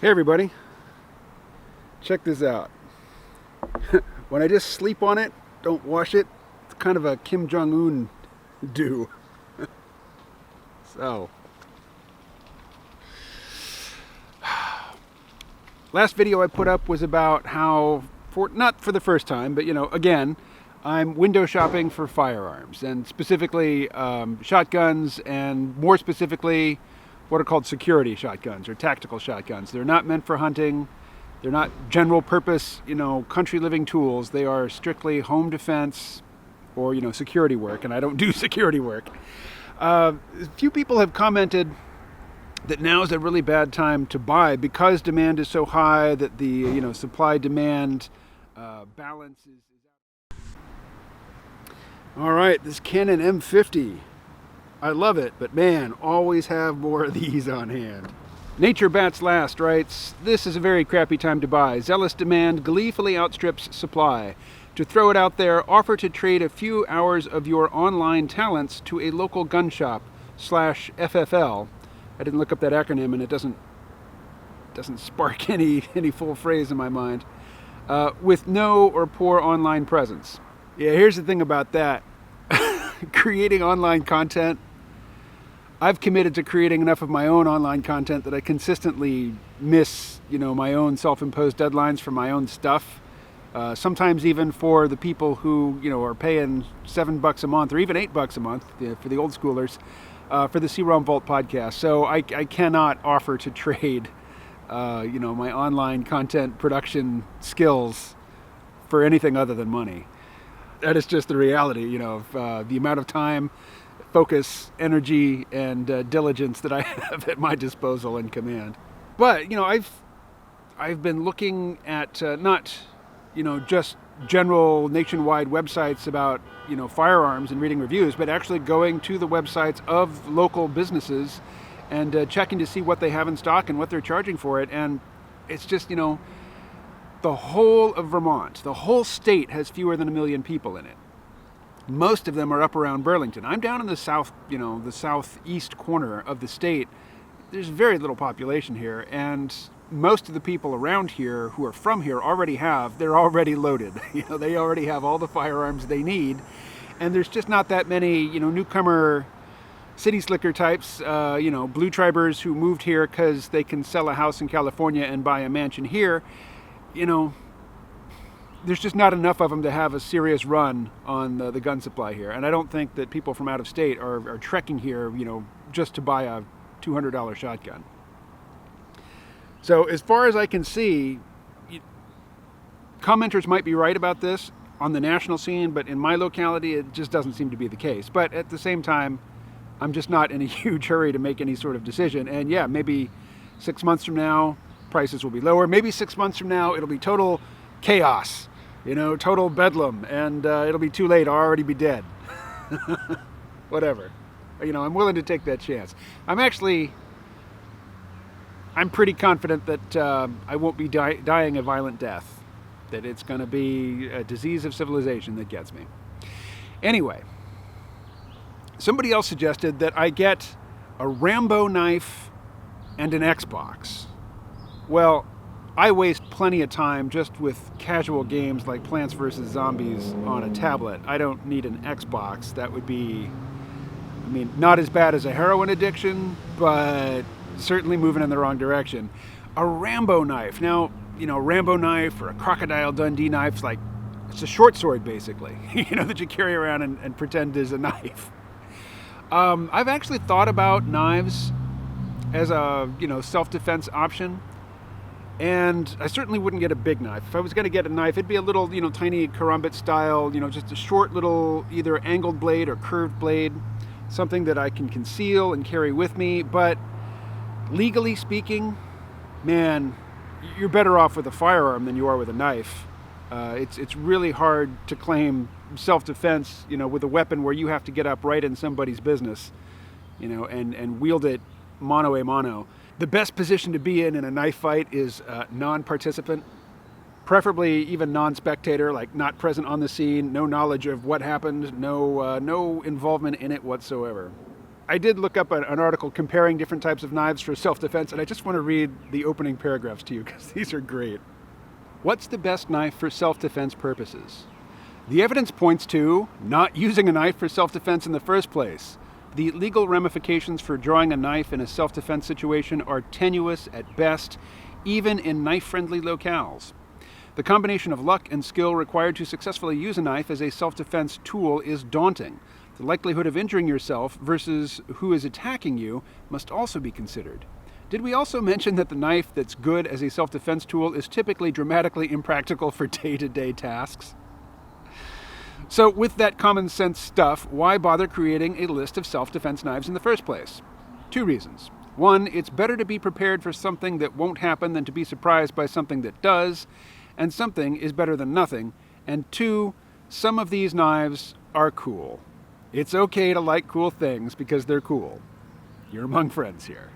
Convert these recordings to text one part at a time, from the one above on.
Hey everybody, check this out. When I just sleep on it, don't wash it, it's kind of a Kim Jong-un do. So, last video I put up was about how, not for the first time, but again, I'm window shopping for firearms, and specifically shotguns, and more specifically what are called security shotguns or tactical shotguns. They're not meant for hunting. They're not general purpose, country living tools. They are strictly home defense or, security work, and I don't do security work. A few people have commented that now is a really bad time to buy because demand is so high that the, supply-demand balance is... All right, this Canon M50. I love it, but man, always have more of these on hand. Nature Bats Last writes, "This is a very crappy time to buy. Zealous demand gleefully outstrips supply. To throw it out there, offer to trade a few hours of your online talents to a local gun shop /FFL. I didn't look up that acronym, and it doesn't spark any full phrase in my mind. With no or poor online presence." Yeah, here's the thing about that. Creating online content, I've committed to creating enough of my own online content that I consistently miss, my own self-imposed deadlines for my own stuff. Sometimes even for the people who, are paying $7 a month or even $8 a month for the old schoolers for the C-ROM Vault podcast. So I cannot offer to trade, my online content production skills for anything other than money. That is just the reality, of the amount of time, focus, energy, and diligence that I have at my disposal and command. But, I've been looking at not, just general nationwide websites about, firearms and reading reviews, but actually going to the websites of local businesses and checking to see what they have in stock and what they're charging for it. And it's just, the whole of Vermont, the whole state has fewer than 1 million people in it. Most of them are up around Burlington. I'm down in the south, the southeast corner of the state. There's very little population here, and most of the people around here who are from here they're already loaded. They already have all the firearms they need, and there's just not that many, newcomer city slicker types, blue tribers who moved here because they can sell a house in California and buy a mansion here. There's just not enough of them to have a serious run on the gun supply here. And I don't think that people from out of state are trekking here, just to buy a $200 shotgun. So as far as I can see, commenters might be right about this on the national scene, but in my locality, it just doesn't seem to be the case. But at the same time, I'm just not in a huge hurry to make any sort of decision. And yeah, maybe 6 months from now, prices will be lower. Maybe 6 months from now, it'll be total chaos, total bedlam, and it'll be too late. I'll already be dead. Whatever. I'm willing to take that chance. I'm pretty confident that I won't be dying a violent death, that it's going to be a disease of civilization that gets me. Anyway, somebody else suggested that I get a Rambo knife and an Xbox. Well, I waste plenty of time just with casual games like Plants vs. Zombies on a tablet. I don't need an Xbox. That would be, not as bad as a heroin addiction, but certainly moving in the wrong direction. A Rambo knife. Now, Rambo knife or a Crocodile Dundee knife, it's a short sword basically, that you carry around and pretend is a knife. I've actually thought about knives as a, self-defense option. And I certainly wouldn't get a big knife. If I was going to get a knife, it'd be a little, tiny karambit style, just a short little either angled blade or curved blade, something that I can conceal and carry with me. But legally speaking, man, you're better off with a firearm than you are with a knife. It's really hard to claim self-defense, with a weapon where you have to get up right in somebody's business, and wield it mano a mano. The best position to be in a knife fight is non-participant, preferably even non-spectator, like not present on the scene, no knowledge of what happened, no involvement in it whatsoever. I did look up an article comparing different types of knives for self-defense, and I just want to read the opening paragraphs to you because these are great. What's the best knife for self-defense purposes? The evidence points to not using a knife for self-defense in the first place. The legal ramifications for drawing a knife in a self-defense situation are tenuous at best, even in knife-friendly locales. The combination of luck and skill required to successfully use a knife as a self-defense tool is daunting. The likelihood of injuring yourself versus who is attacking you must also be considered. Did we also mention that the knife that's good as a self-defense tool is typically dramatically impractical for day-to-day tasks? So with that common sense stuff, why bother creating a list of self-defense knives in the first place? 2 reasons. 1, it's better to be prepared for something that won't happen than to be surprised by something that does, and something is better than nothing. And 2, some of these knives are cool. It's okay to like cool things because they're cool. You're among friends here.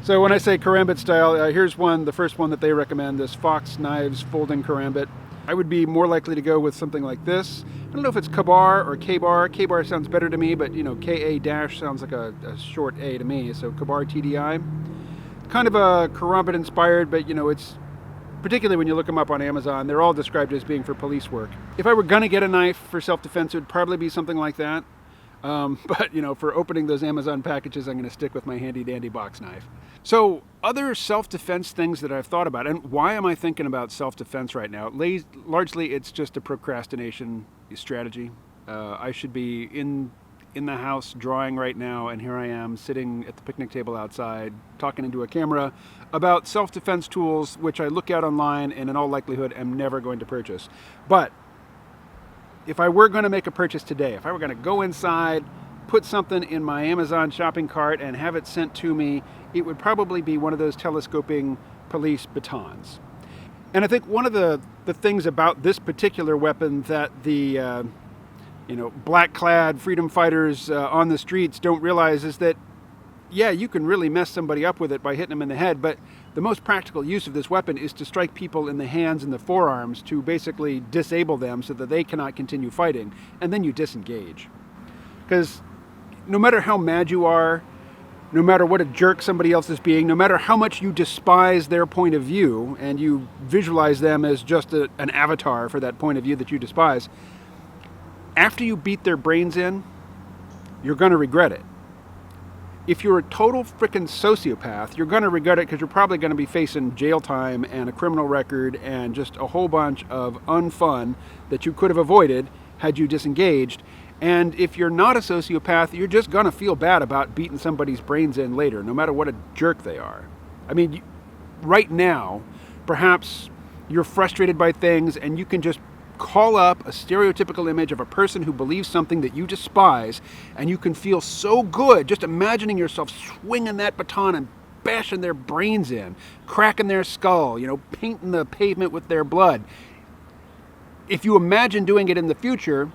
So when I say karambit style, here's one, the first one that they recommend, this Fox Knives Folding Karambit. I would be more likely to go with something like this. I don't know if it's Ka-Bar or K-Bar. K-Bar sounds better to me, but Ka- sounds like a short A to me, so Ka-Bar TDI. Kind of a karambit inspired, but it's, particularly when you look them up on Amazon, they're all described as being for police work. If I were gonna get a knife for self-defense, it would probably be something like that. But for opening those Amazon packages, I'm going to stick with my handy dandy box knife. So other self-defense things that I've thought about, and why am I thinking about self-defense right now? Largely, it's just a procrastination strategy. I should be in the house drawing right now, and here I am sitting at the picnic table outside talking into a camera about self-defense tools, which I look at online and in all likelihood am never going to purchase. But if I were going to make a purchase today, if I were going to go inside, put something in my Amazon shopping cart and have it sent to me, it would probably be one of those telescoping police batons. And I think one of the things about this particular weapon that the black-clad freedom fighters on the streets don't realize is that, yeah, you can really mess somebody up with it by hitting them in the head, but the most practical use of this weapon is to strike people in the hands and the forearms to basically disable them so that they cannot continue fighting, and then you disengage. Because no matter how mad you are, no matter what a jerk somebody else is being, no matter how much you despise their point of view and you visualize them as just an avatar for that point of view that you despise, after you beat their brains in, you're going to regret it. If you're a total frickin' sociopath, you're going to regret it because you're probably going to be facing jail time and a criminal record and just a whole bunch of unfun that you could have avoided had you disengaged. And if you're not a sociopath, you're just going to feel bad about beating somebody's brains in later, no matter what a jerk they are. I mean, right now, perhaps you're frustrated by things and you can just call up a stereotypical image of a person who believes something that you despise, and you can feel so good just imagining yourself swinging that baton and bashing their brains in, cracking their skull, painting the pavement with their blood. If you imagine doing it in the future,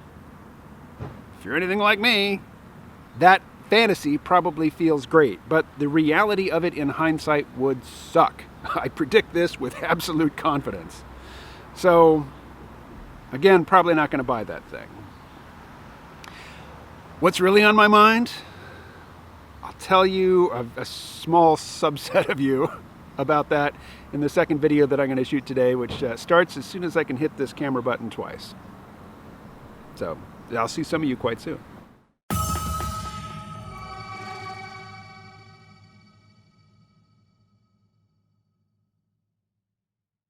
if you're anything like me, that fantasy probably feels great, but the reality of it in hindsight would suck. I predict this with absolute confidence. So, again, probably not going to buy that thing. What's really on my mind? I'll tell you a small subset of you about that in the second video that I'm going to shoot today, which starts as soon as I can hit this camera button twice. So, I'll see some of you quite soon.